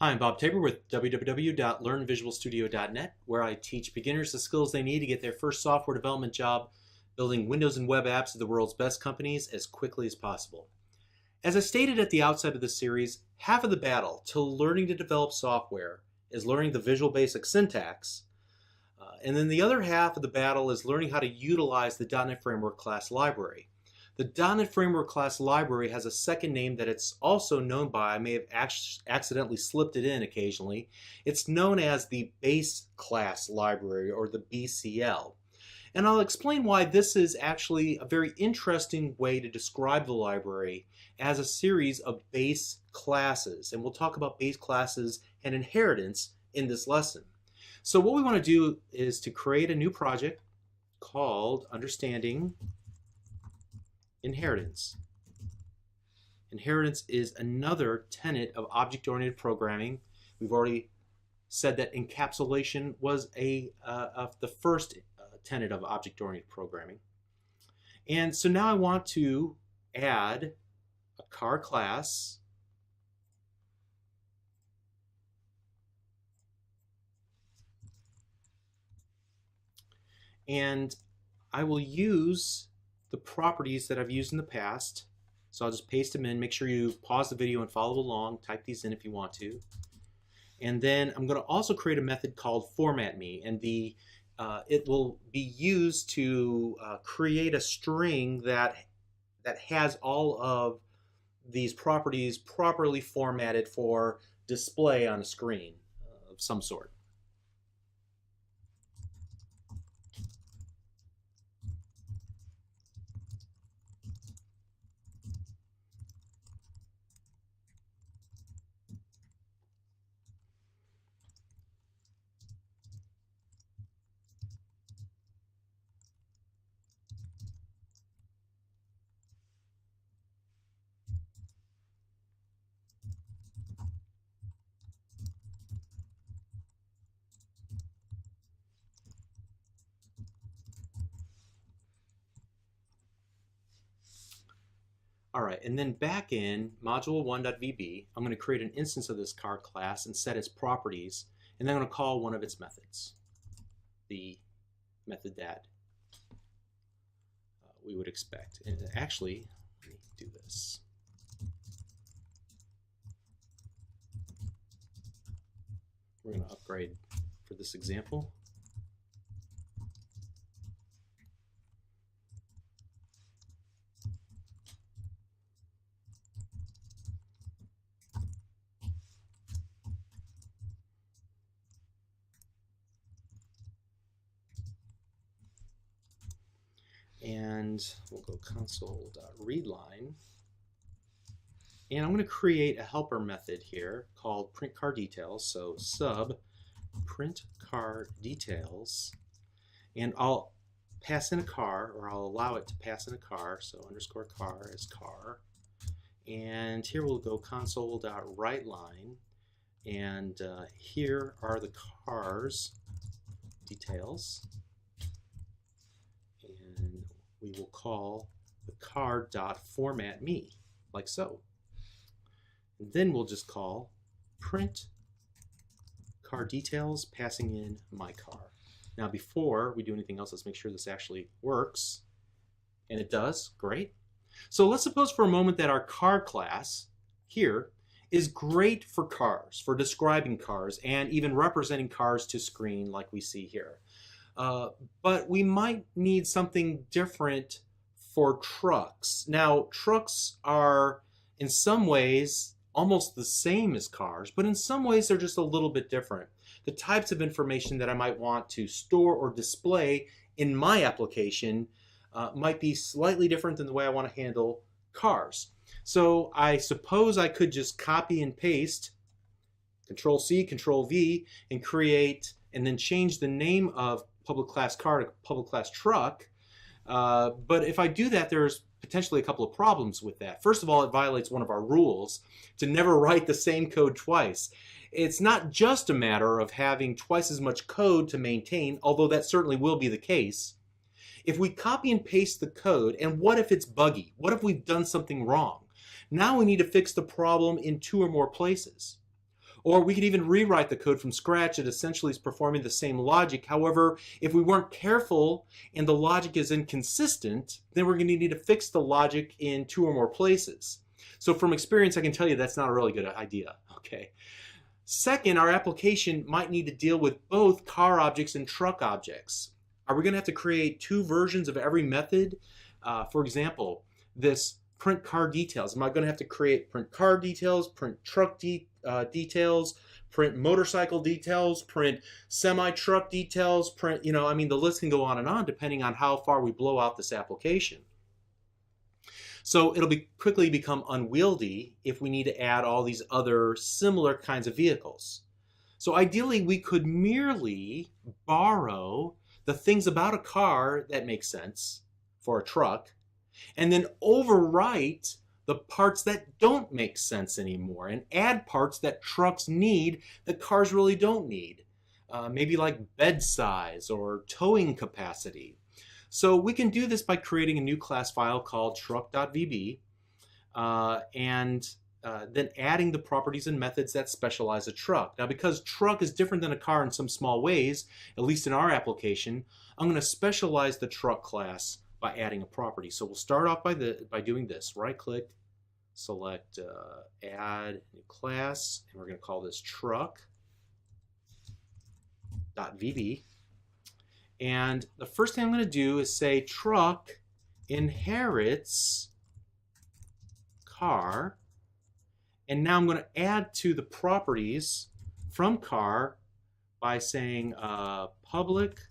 Hi, I'm Bob Tabor with www.learnvisualstudio.net, where I teach beginners the skills they need to get their first software development job building Windows and web apps at the world's best companies as quickly as possible. As I stated at the outset of this series, half of the battle to learning to develop software is learning the Visual Basic syntax, and then the other half of the battle is learning how to utilize the .NET Framework class library. The .NET Framework class library has a second name that it's also known by. I may have accidentally slipped it in occasionally. It's known as the Base Class Library, or the BCL. And I'll explain why this is actually a very interesting way to describe the library as a series of base classes. And we'll talk about base classes and inheritance in this lesson. So what we want to do is to create a new project called Understanding Inheritance. Inheritance is another tenet of object-oriented programming. We've already said that encapsulation was the first tenet of object-oriented programming. And so now I want to add a car class and I will use the properties that I've used in the past. So I'll just paste them in. Make sure you pause the video and follow along. Type these in if you want to. And then I'm going to also create a method called formatMe, and it will be used to create a string that has all of these properties properly formatted for display on a screen of some sort. All right, and then back in module1.vb, I'm going to create an instance of this car class and set its properties, and then I'm going to call one of its methods, the method that we would expect. And actually, let me do this. We're going to upgrade for this example. And we'll go console.readline. And I'm going to create a helper method here called printCarDetails. So sub printCarDetails. And I'll pass in a car, or I'll allow it to pass in a car. So underscore car is car. And here we'll go console.writeLine. And here are the car's details. And we will call the car.formatMe, like so. And then we'll just call print car details, passing in my car. Now before we do anything else, let's make sure this actually works. And it does, great. So let's suppose for a moment that our car class here is great for cars, for describing cars, and even representing cars to screen like we see here. But we might need something different for trucks. Now, trucks are in some ways almost the same as cars, but in some ways they're just a little bit different. The types of information that I might want to store or display in my application might be slightly different than the way I want to handle cars. So I suppose I could just copy and paste, Control C, Control V, and create, and then change the name of public class car to public class truck. But if I do that, there's potentially a couple of problems with that. First of all, it violates one of our rules to never write the same code twice. It's not just a matter of having twice as much code to maintain, although that certainly will be the case. If we copy and paste the code, and what if it's buggy? What if we've done something wrong? Now we need to fix the problem in 2 or more places. Or we could even rewrite the code from scratch. It essentially is performing the same logic. However, if we weren't careful and the logic is inconsistent, then we're going to need to fix the logic in 2 or more places. So from experience, I can tell you that's not a really good idea. Okay. Second, our application might need to deal with both car objects and truck objects. Are we going to have to create 2 versions of every method? For example, this print car details. Am I going to have to create print car details, print truck details, print motorcycle details, print semi-truck details, print, I mean, the list can go on and on depending on how far we blow out this application. So it'll quickly become unwieldy if we need to add all these other similar kinds of vehicles. So ideally, we could merely borrow the things about a car that make sense for a truck, and then overwrite the parts that don't make sense anymore and add parts that trucks need that cars really don't need. Maybe like bed size or towing capacity. So we can do this by creating a new class file called truck.vb and then adding the properties and methods that specialize a truck. Now, because truck is different than a car in some small ways, at least in our application, I'm going to specialize the truck class by adding a property. So we'll start off by doing this. Right-click, select Add New Class, and we're going to call this truck.vb. And the first thing I'm going to do is say truck inherits car. And now I'm going to add to the properties from car by saying public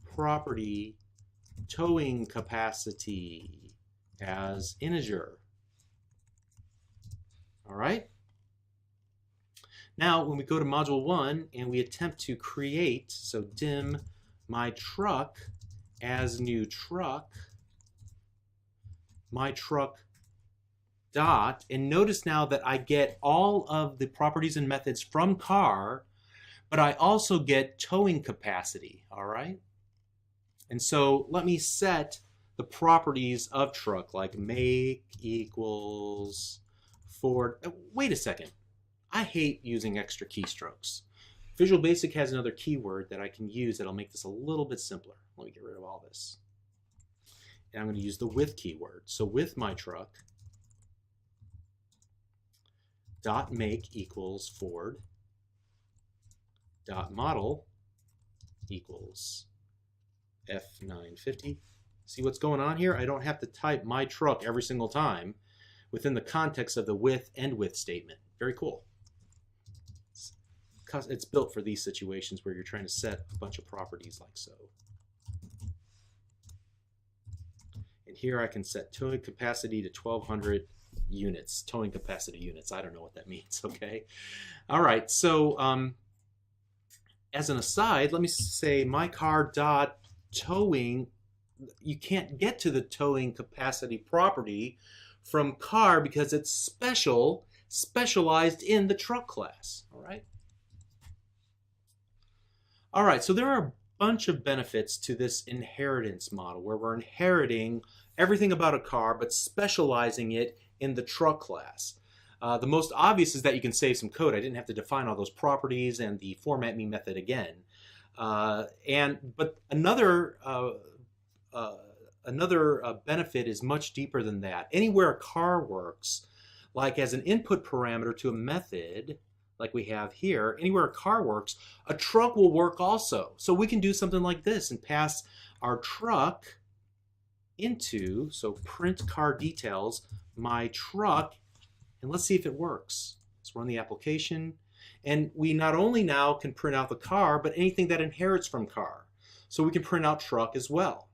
property towing capacity as integer. All right. Now, when we go to module 1 and we attempt to create, so dim my truck as new truck, my truck dot, and notice now that I get all of the properties and methods from car, but I also get towing capacity, all right? And so let me set the properties of truck, like make equals Ford. Wait a second. I hate using extra keystrokes. Visual Basic has another keyword that I can use that'll make this a little bit simpler. Let me get rid of all this. And I'm going to use the with keyword. So with my truck, dot make equals Ford, dot model equals F950. See what's going on here? I don't have to type my truck every single time within the context of the with and with statement. Very cool. It's built for these situations where you're trying to set a bunch of properties like so. And here I can set towing capacity to 1200 units, towing capacity units. I don't know what that means, okay? All right, so as an aside, let me say my car dot towing. You can't get to the towing capacity property from car because it's specialized in the truck class, all right? All right, so there are a bunch of benefits to this inheritance model where we're inheriting everything about a car but specializing it in the truck class. The most obvious is that you can save some code. I didn't have to define all those properties and the format me method again. But another benefit is much deeper than that. Anywhere a car works, like as an input parameter to a method, like we have here, anywhere a car works, a truck will work also. So we can do something like this and pass our truck into, so print car details, my truck, and let's see if it works. Let's run the application. And we not only now can print out the car, but anything that inherits from car. So we can print out truck as well.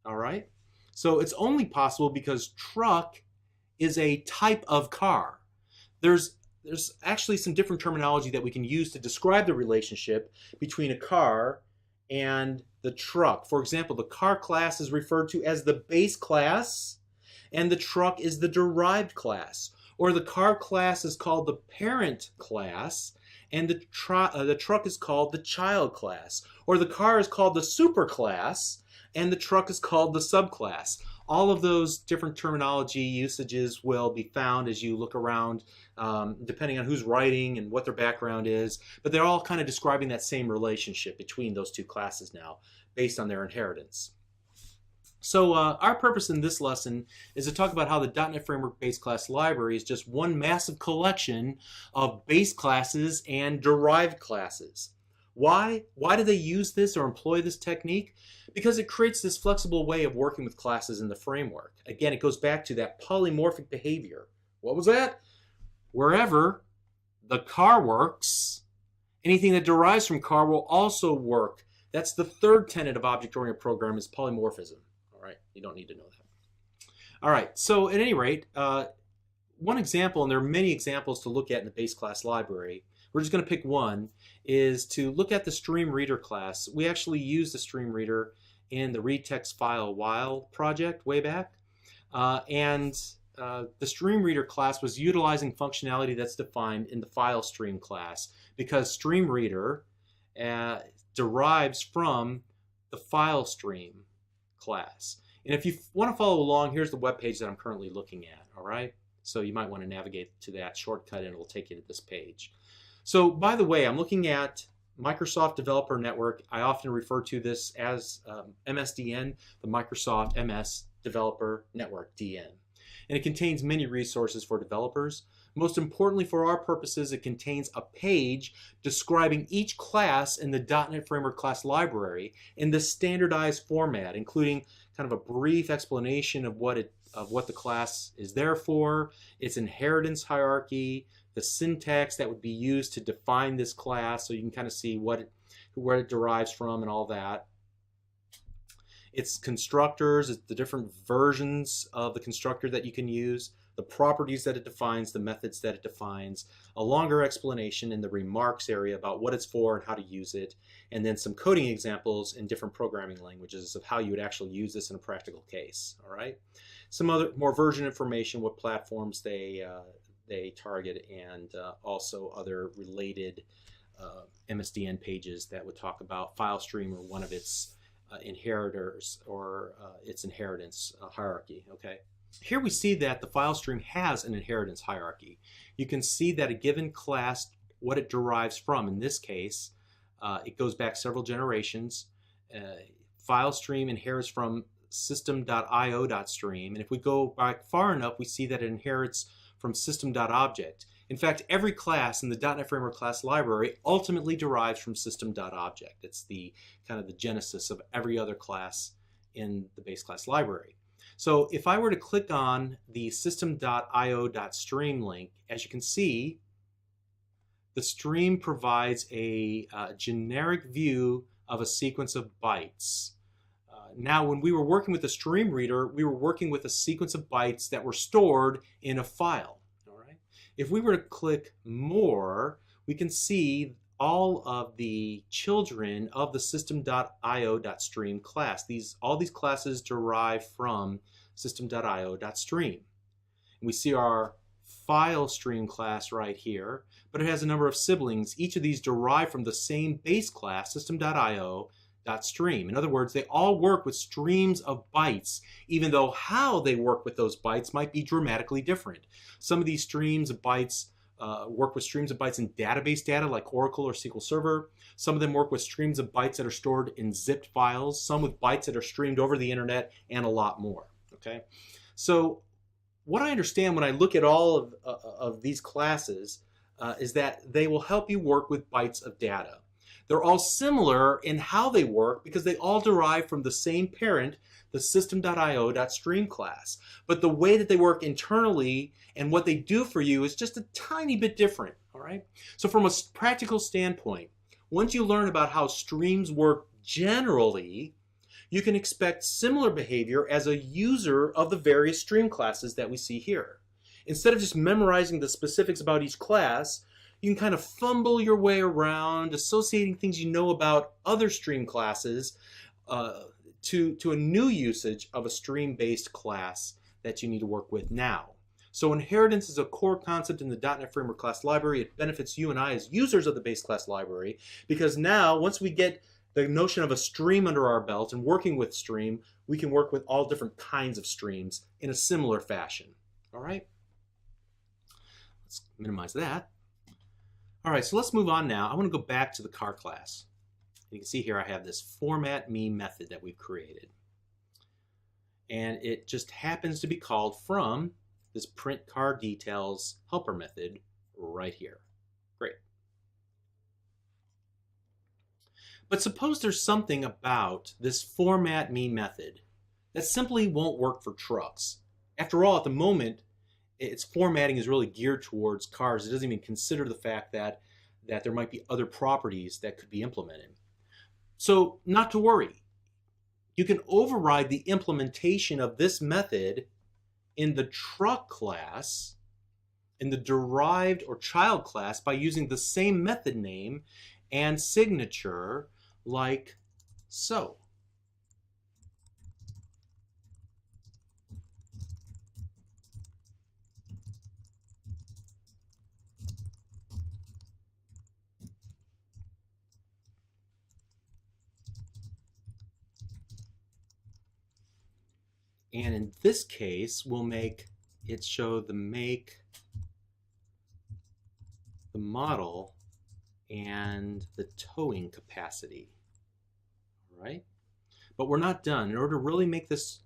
All right? So it's only possible because truck is a type of car. There's actually some different terminology that we can use to describe the relationship between a car and the truck. For example, the car class is referred to as the base class, and the truck is the derived class. Or the car class is called the parent class, and the truck is called the child class. Or the car is called the superclass, and the truck is called the subclass. All of those different terminology usages will be found as you look around, depending on who's writing and what their background is, but they're all kind of describing that same relationship between those two classes now, based on their inheritance. So our purpose in this lesson is to talk about how the .NET Framework base class library is just one massive collection of base classes and derived classes. Why? Why do they use this or employ this technique? Because it creates this flexible way of working with classes in the framework. Again, it goes back to that polymorphic behavior. What was that? Wherever the car works, anything that derives from car will also work. That's the third tenet of object-oriented programming, is polymorphism. All right, you don't need to know that. All right, so at any rate, one example, and there are many examples to look at in the base class library, we're just going to pick one, is to look at the stream reader class. We actually used the stream reader in the read text file while project way back. The stream reader class was utilizing functionality that's defined in the file stream class, because stream reader derives from the file stream class. And if you want to follow along, here's the web page that I'm currently looking at. All right, so you might want to navigate to that shortcut and it'll take you to this page. So by the way, I'm looking at Microsoft Developer Network. I often refer to this as MSDN, the Microsoft MS Developer Network, DN. And it contains many resources for developers. Most importantly for our purposes, it contains a page describing each class in the .NET Framework class library in the standardized format, including kind of a brief explanation of what the class is there for, its inheritance hierarchy, the syntax that would be used to define this class, so you can kind of see where it derives from and all that. Its constructors, the different versions of the constructor that you can use, the properties that it defines, the methods that it defines, a longer explanation in the remarks area about what it's for and how to use it, and then some coding examples in different programming languages of how you would actually use this in a practical case. All right, some other more version information, what platforms they target, and also other related MSDN pages that would talk about file stream or one of its inheritors or its inheritance hierarchy. Okay, here we see that the file stream has an inheritance hierarchy. You can see that a given class, what it derives from. In this case, it goes back several generations. File stream inherits from System.io.stream, and if we go back far enough, we see that it inherits from System.Object. In fact, every class in the .NET Framework class library ultimately derives from System.Object. It's the kind of the genesis of every other class in the base class library. So if I were to click on the System.io.stream link, as you can see, the stream provides a generic view of a sequence of bytes. Now, when we were working with the stream reader, we were working with a sequence of bytes that were stored in a file. All right. If we were to click more, we can see all of the children of the System.io.stream class. All these classes derive from System.io.stream. We see our file stream class right here, but it has a number of siblings. Each of these derive from the same base class, System.io.stream. In other words, they all work with streams of bytes, even though how they work with those bytes might be dramatically different. Some of these streams of bytes work with streams of bytes in database data like Oracle or SQL Server. Some of them work with streams of bytes that are stored in zipped files, some with bytes that are streamed over the internet, and a lot more. Okay, so what I understand when I look at all of these classes is that they will help you work with bytes of data. They're all similar in how they work because they all derive from the same parent, the System.io.stream class. But the way that they work internally and what they do for you is just a tiny bit different. All right. So from a practical standpoint, once you learn about how streams work generally, you can expect similar behavior as a user of the various stream classes that we see here. Instead of just memorizing the specifics about each class, you can kind of fumble your way around, associating things you know about other stream classes to a new usage of a stream-based class that you need to work with now. So inheritance is a core concept in the .NET Framework class library. It benefits you and I as users of the base class library because now, once we get the notion of a stream under our belt and working with stream, we can work with all different kinds of streams in a similar fashion. All right? Let's minimize that. All right, so let's move on now. I want to go back to the car class. You can see here I have this format me method that we've created. And it just happens to be called from this print car details helper method right here. Great. But suppose there's something about this format me method that simply won't work for trucks. After all, at the moment, its formatting is really geared towards cars. It doesn't even consider the fact that there might be other properties that could be implemented. So not to worry. You can override the implementation of this method in the truck class, in the derived or child class, by using the same method name and signature like so. And in this case, we'll make it show the make, the model, and the towing capacity. All right? But we're not done. In order to really make this,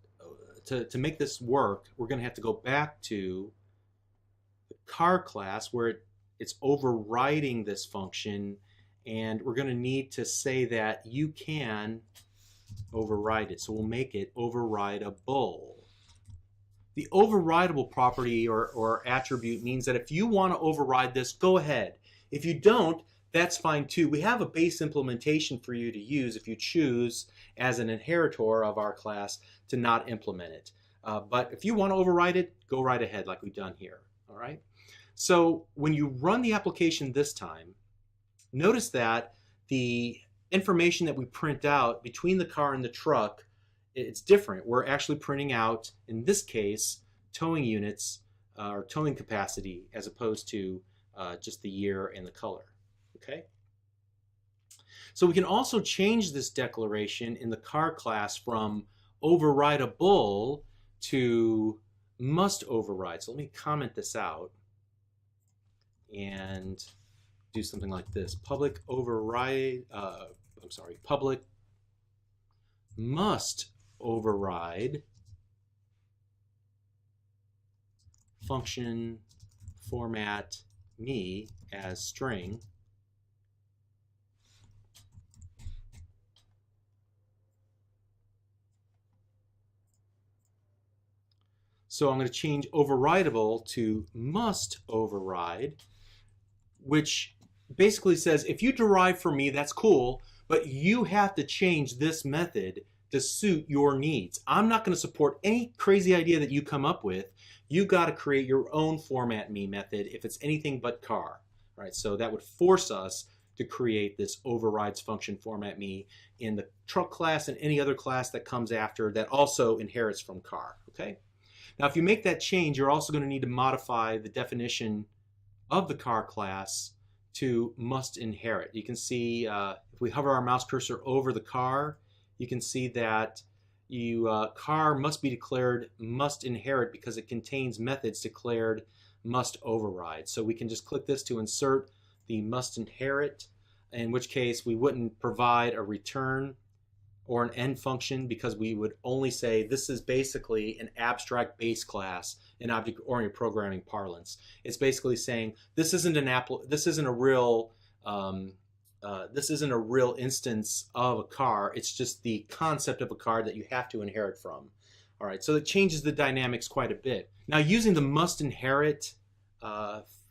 to make this work, we're going to have to go back to the car class where it's overriding this function, and we're going to need to say that you can override it. So we'll make it overrideable. The overrideable property or attribute means that if you want to override this, go ahead. If you don't, that's fine too. We have a base implementation for you to use if you choose as an inheritor of our class to not implement it. But if you want to override it, go right ahead like we've done here. All right. So when you run the application this time, notice that the information that we print out between the car and the truck, it's different. We're actually printing out, in this case, towing units or towing capacity as opposed to just the year and the color. Okay? So we can also change this declaration in the car class from overrideable to must override. So let me comment this out and do something like this. Public override, public must override function format me as string So I'm going to change overrideable to must override, which basically says if you derive from me, that's cool, but you have to change this method to suit your needs. I'm not going to support any crazy idea that you come up with. You got to create your own format me method if it's anything but car. All right, so that would force us to create this overrides function format me in the truck class and any other class that comes after that also inherits from car. Okay. Now, if you make that change, you're also going to need to modify the definition of the car class to must inherit. You can see if we hover our mouse cursor over the car, you can see that car must be declared must inherit because it contains methods declared must override. So we can just click this to insert the must inherit, in which case we wouldn't provide a return or an end function because we would only say this is basically an abstract base class in object-oriented programming parlance. It's basically saying this isn't a real instance of a car. It's just the concept of a car that you have to inherit from. All right, so it changes the dynamics quite a bit. Now, using the must inherit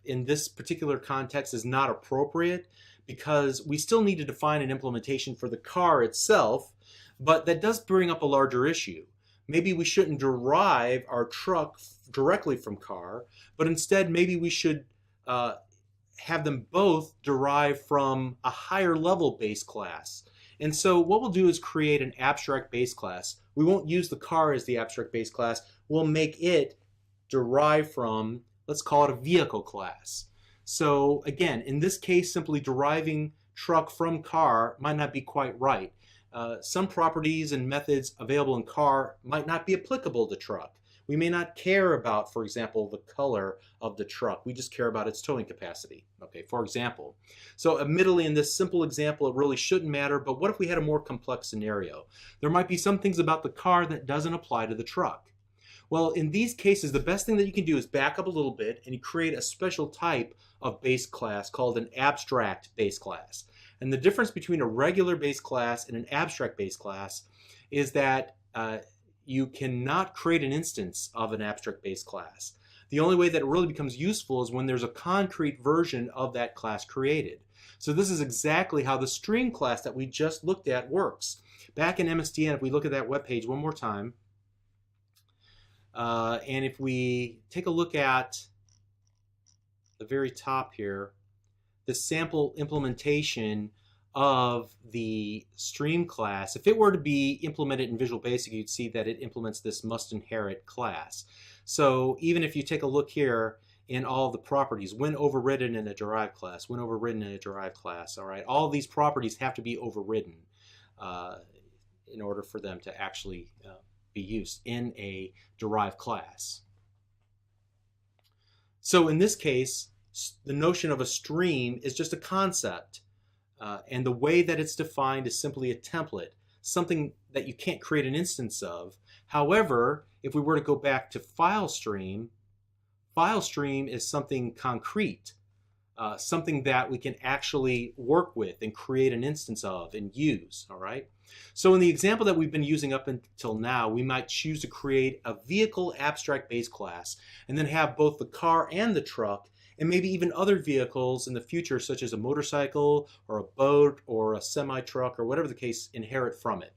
in this particular context is not appropriate because we still need to define an implementation for the car itself, but that does bring up a larger issue. Maybe we shouldn't derive our truck directly from car, but instead maybe we should have them both derive from a higher level base class. And so what we'll do is create an abstract base class. We won't use the car as the abstract base class. We'll make it derive from, let's call it a vehicle class. So again, in this case, simply deriving truck from car might not be quite right. Some properties and methods available in car might not be applicable to truck. We may not care about, for example, the color of the truck. We just care about its towing capacity, okay, for example. So admittedly, in this simple example, it really shouldn't matter, but what if we had a more complex scenario? There might be some things about the car that doesn't apply to the truck. Well, in these cases, the best thing that you can do is back up a little bit and you create a special type of base class called an abstract base class. And the difference between a regular base class and an abstract base class is that you cannot create an instance of an abstract base class. The only way that it really becomes useful is when there's a concrete version of that class created. So this is exactly how the stream class that we just looked at works. Back in MSDN, if we look at that web page one more time, and if we take a look at the very top here, the sample implementation of the stream class, if it were to be implemented in Visual Basic, you'd see that it implements this must inherit class. So even if you take a look here in all the properties, when overridden in a derived class, when overridden in a derived class, all right, all these properties have to be overridden in order for them to actually be used in a derived class. So in this case, the notion of a stream is just a concept. And the way that it's defined is simply a template, something that you can't create an instance of. However, if we were to go back to file stream is something concrete, something that we can actually work with and create an instance of and use, all right? So in the example that we've been using up until now, we might choose to create a vehicle abstract base class and then have both the car and the truck and maybe even other vehicles in the future, such as a motorcycle or a boat or a semi-truck or whatever the case, inherit from it.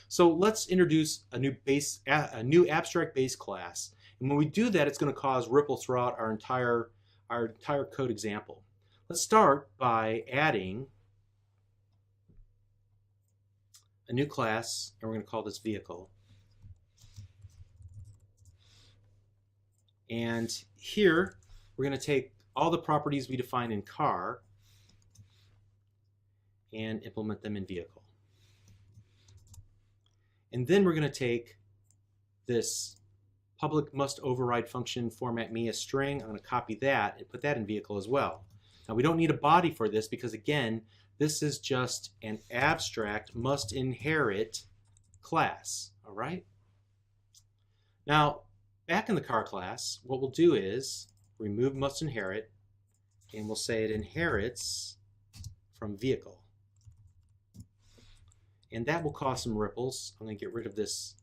So let's introduce a new abstract base class. And when we do that, it's going to cause ripple throughout our entire code example. Let's start by adding a new class, and we're going to call this vehicle. And here we're going to take all the properties we define in car and implement them in vehicle. And then we're going to take this public must override function format me as string. I'm going to copy that and put that in vehicle as well. Now we don't need a body for this because again, this is just an abstract must inherit class, all right? Now, back in the car class, what we'll do is remove must inherit, and we'll say it inherits from vehicle. And that will cause some ripples. I'm going to get rid of this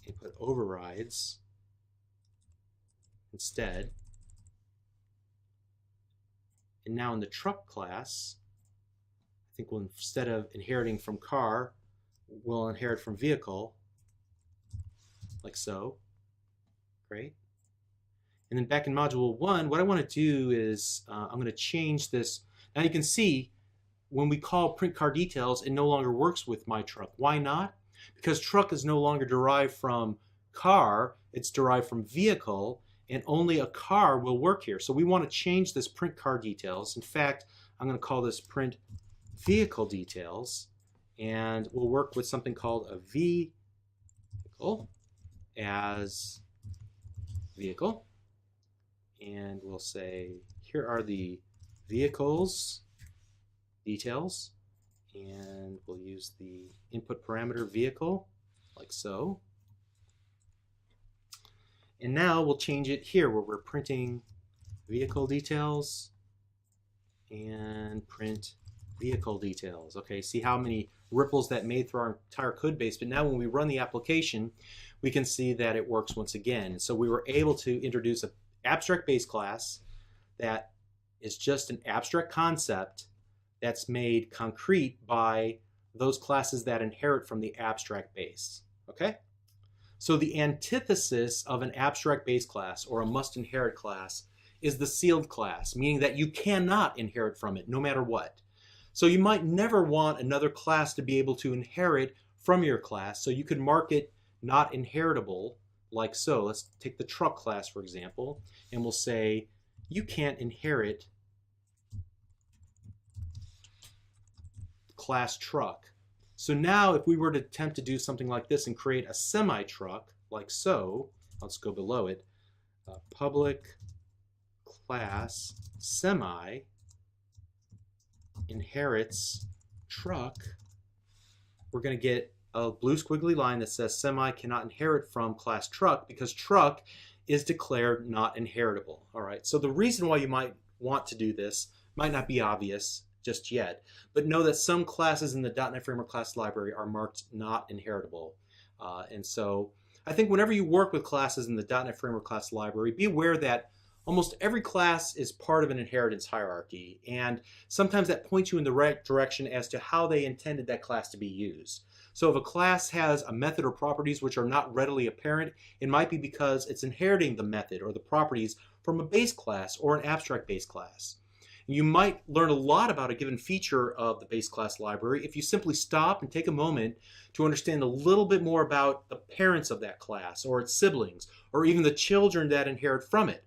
and put overrides instead. And now in the truck class, I think we'll, instead of inheriting from car, we'll inherit from vehicle, like so. Great. And then back in module 1, what I want to do is I'm going to change this. Now you can see when we call print car details, it no longer works with my truck. Why not? Because truck is no longer derived from car, it's derived from vehicle, and only a car will work here. So we want to change this print car details. In fact, I'm going to call this print vehicle details, and we'll work with something called a vehicle as vehicle. And we'll say, here are the vehicles details, and we'll use the input parameter vehicle, like so. And now we'll change it here where we're printing vehicle details and print vehicle details. Okay, see how many ripples that made through our entire code base, but now when we run the application, we can see that it works once again. And so we were able to introduce an abstract base class that is just an abstract concept that's made concrete by those classes that inherit from the abstract base. Okay? So the antithesis of an abstract base class or a must inherit class is the sealed class, meaning that you cannot inherit from it no matter what. So you might never want another class to be able to inherit from your class, so you could mark it not inheritable, like so. Let's take the truck class, for example, and we'll say you can't inherit class truck. So now if we were to attempt to do something like this and create a semi-truck, like so, let's go below it, public class semi inherits truck, we're going to get a blue squiggly line that says semi cannot inherit from class truck because truck is declared not inheritable. All right, so the reason why you might want to do this might not be obvious just yet, but know that some classes in the .NET Framework class library are marked not inheritable. And so I think whenever you work with classes in the .NET Framework class library, be aware that almost every class is part of an inheritance hierarchy, and sometimes that points you in the right direction as to how they intended that class to be used. So if a class has a method or properties which are not readily apparent, it might be because it's inheriting the method or the properties from a base class or an abstract base class. You might learn a lot about a given feature of the base class library if you simply stop and take a moment to understand a little bit more about the parents of that class or its siblings or even the children that inherit from it.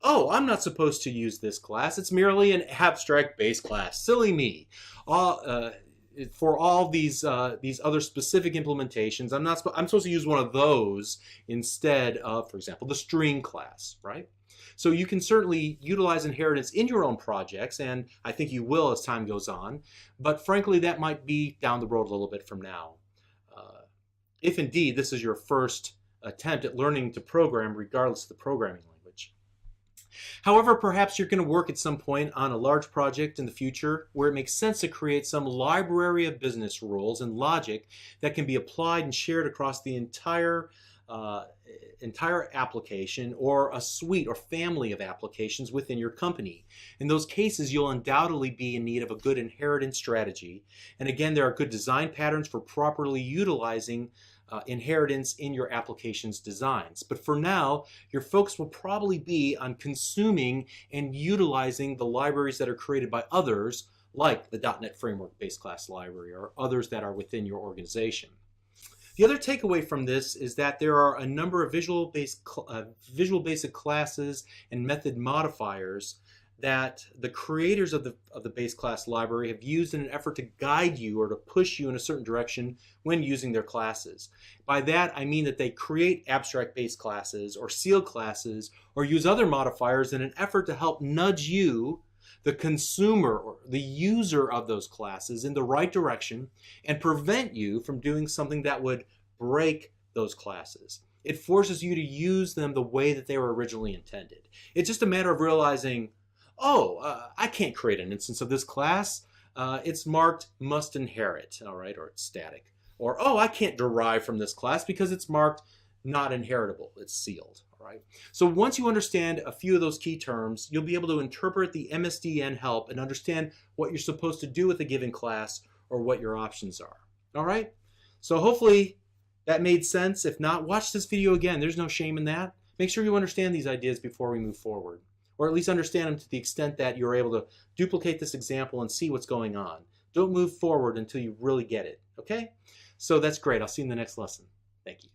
Oh, I'm not supposed to use this class. It's merely an abstract base class. Silly me. For all these other specific implementations, I'm supposed to use one of those instead of, for example, the string class, right? So you can certainly utilize inheritance in your own projects, and I think you will as time goes on, but frankly that might be down the road a little bit from now. If indeed this is your first attempt at learning to program regardless of the programming language. However, perhaps you're going to work at some point on a large project in the future where it makes sense to create some library of business rules and logic that can be applied and shared across the entire application or a suite or family of applications within your company. In those cases, you'll undoubtedly be in need of a good inheritance strategy. And again, there are good design patterns for properly utilizing inheritance in your application's designs. But for now, your focus will probably be on consuming and utilizing the libraries that are created by others, like the .NET Framework base class library or others that are within your organization. The other takeaway from this is that there are a number of Visual Basic classes and method modifiers that the creators of the base class library have used in an effort to guide you or to push you in a certain direction when using their classes. By that, I mean that they create abstract base classes or sealed classes or use other modifiers in an effort to help nudge you, the consumer or the user of those classes, in the right direction and prevent you from doing something that would break those classes. It forces you to use them the way that they were originally intended. It's just a matter of realizing, oh, I can't create an instance of this class. It's marked must inherit, all right, or it's static. Or, oh, I can't derive from this class because it's marked not inheritable. It's sealed, all right? So once you understand a few of those key terms, you'll be able to interpret the MSDN help and understand what you're supposed to do with a given class or what your options are, all right? So hopefully that made sense. If not, watch this video again. There's no shame in that. Make sure you understand these ideas before we move forward, or at least understand them to the extent that you're able to duplicate this example and see what's going on. Don't move forward until you really get it, okay? So that's great. I'll see you in the next lesson. Thank you.